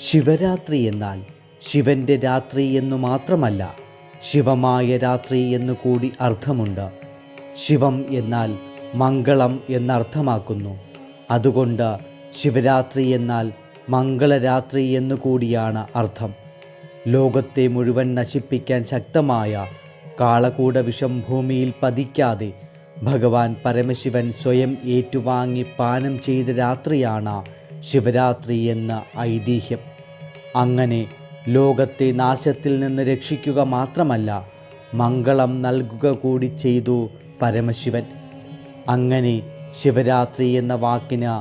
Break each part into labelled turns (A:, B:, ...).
A: ശിവരാത്രി എന്നാൽ ശിവൻ്റെ രാത്രി എന്നു മാത്രമല്ല, ശിവമായ രാത്രി എന്നു കൂടി അർത്ഥമുണ്ട്. ശിവം എന്നാൽ മംഗളം എന്നർത്ഥമാക്കുന്നു. അതുകൊണ്ട് ശിവരാത്രി എന്നാൽ മംഗളരാത്രി എന്നു കൂടിയാണ് അർത്ഥം. ലോകത്തെ മുഴുവൻ നശിപ്പിക്കാൻ ശക്തമായ കാളകൂട വിഷം ഭൂമിയിൽ പതിക്കാതെ ഭഗവാൻ പരമശിവൻ സ്വയം ഏറ്റുവാങ്ങി പാനം ചെയ്ത രാത്രിയാണ് ശിവരാത്രി എന്ന ഐതിഹ്യം. അങ്ങനെ ലോകത്തെ നാശത്തിൽ നിന്ന് രക്ഷിക്കുക മാത്രമല്ല, മംഗളം നൽകുക കൂടി ചെയ്തു പരമശിവൻ. അങ്ങനെ ശിവരാത്രി എന്ന വാക്കിന്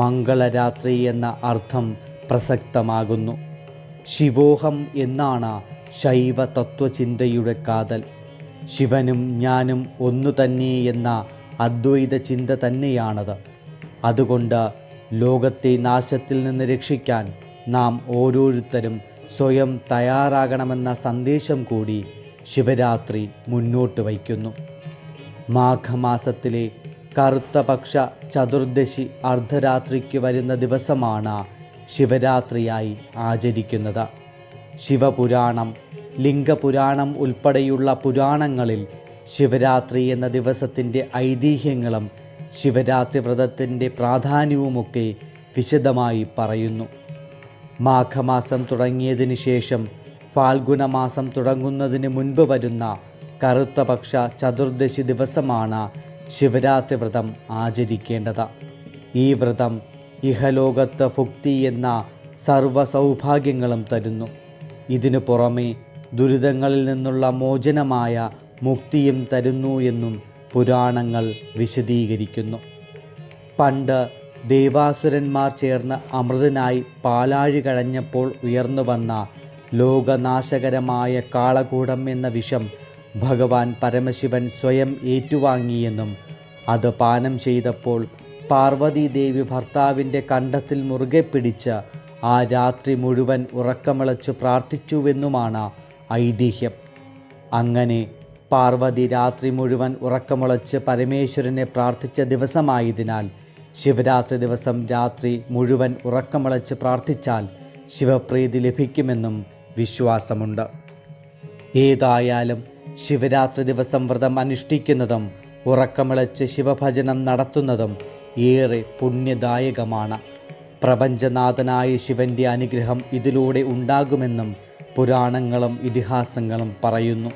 A: മംഗളരാത്രി എന്ന അർത്ഥം പ്രസക്തമാകുന്നു. ശിവോഹം എന്നാണ് ശൈവ തത്വചിന്തയുടെ കാതൽ. ശിവനും ഞാനും ഒന്നു തന്നെ എന്ന അദ്വൈത ചിന്ത തന്നെയാണത്. അതുകൊണ്ട് ലോകത്തെ നാശത്തിൽ നിന്ന് രക്ഷിക്കാൻ നാം ഓരോരുത്തരും സ്വയം തയ്യാറാകണമെന്ന സന്ദേശം കൂടി ശിവരാത്രി മുന്നോട്ട് വയ്ക്കുന്നു. മാഘമാസത്തിലെ കറുത്തപക്ഷ ചതുർദശി അർദ്ധരാത്രിക്ക് വരുന്ന ദിവസമാണ് ശിവരാത്രിയായി ആചരിക്കുന്നത്. ശിവപുരാണം, ലിംഗപുരാണം ഉൾപ്പെടെയുള്ള പുരാണങ്ങളിൽ ശിവരാത്രി എന്ന ദിവസത്തിൻ്റെ ഐതിഹ്യങ്ങളും ശിവരാത്രി വ്രതത്തിൻ്റെ പ്രാധാന്യവുമൊക്കെ വിശദമായി പറയുന്നു. മാഘമാസം തുടങ്ങിയതിന് ശേഷം ഫാൽഗുനമാസം തുടങ്ങുന്നതിന് മുൻപ് വരുന്ന കറുത്തപക്ഷ ചതുർദശി ദിവസമാണ് ശിവരാത്രി വ്രതം ആചരിക്കേണ്ടത്. ഈ വ്രതം ഇഹലോകത്ത് ഭുക്തി എന്ന സർവ്വ സൗഭാഗ്യങ്ങളും തരുന്നു. ഇതിനു പുറമെ ദുരിതങ്ങളിൽ നിന്നുള്ള മോചനമായ മുക്തിയും തരുന്നു എന്നും പുരാണങ്ങൾ വിശദീകരിക്കുന്നു. പണ്ട് ദേവാസുരന്മാർ ചേർന്ന് അമൃതനായി പാലാഴി കഴഞ്ഞപ്പോൾ ഉയർന്നു വന്ന ലോകനാശകരമായ കാളകൂടം എന്ന വിഷം ഭഗവാൻ പരമശിവൻ സ്വയം ഏറ്റുവാങ്ങിയെന്നും അത് പാനം ചെയ്തപ്പോൾ പാർവതീദേവി ഭർത്താവിൻ്റെ കണ്ഠത്തിൽ മുറുകെ പിടിച്ച് ആ രാത്രി മുഴുവൻ ഉറക്കമിളച്ചു പ്രാർത്ഥിച്ചുവെന്നുമാണ് ഐതിഹ്യം. അങ്ങനെ പാർവതി രാത്രി മുഴുവൻ ഉറക്കമുളച്ച് പരമേശ്വരനെ പ്രാർത്ഥിച്ച ദിവസമായതിനാൽ ശിവരാത്രി ദിവസം രാത്രി മുഴുവൻ ഉറക്കമുളച്ച് പ്രാർത്ഥിച്ചാൽ ശിവപ്രീതി ലഭിക്കുമെന്നും വിശ്വാസമുണ്ട്. ഏതായാലും ശിവരാത്രി ദിവസം വ്രതം അനുഷ്ഠിക്കുന്നതും ഉറക്കമിളച്ച് ശിവഭജനം നടത്തുന്നതും ഏറെ പുണ്യദായകമാണ്. പ്രപഞ്ചനാഥനായ ശിവൻ്റെ അനുഗ്രഹം ഇതിലൂടെ ഉണ്ടാകുമെന്നും പുരാണങ്ങളും ഇതിഹാസങ്ങളും പറയുന്നു.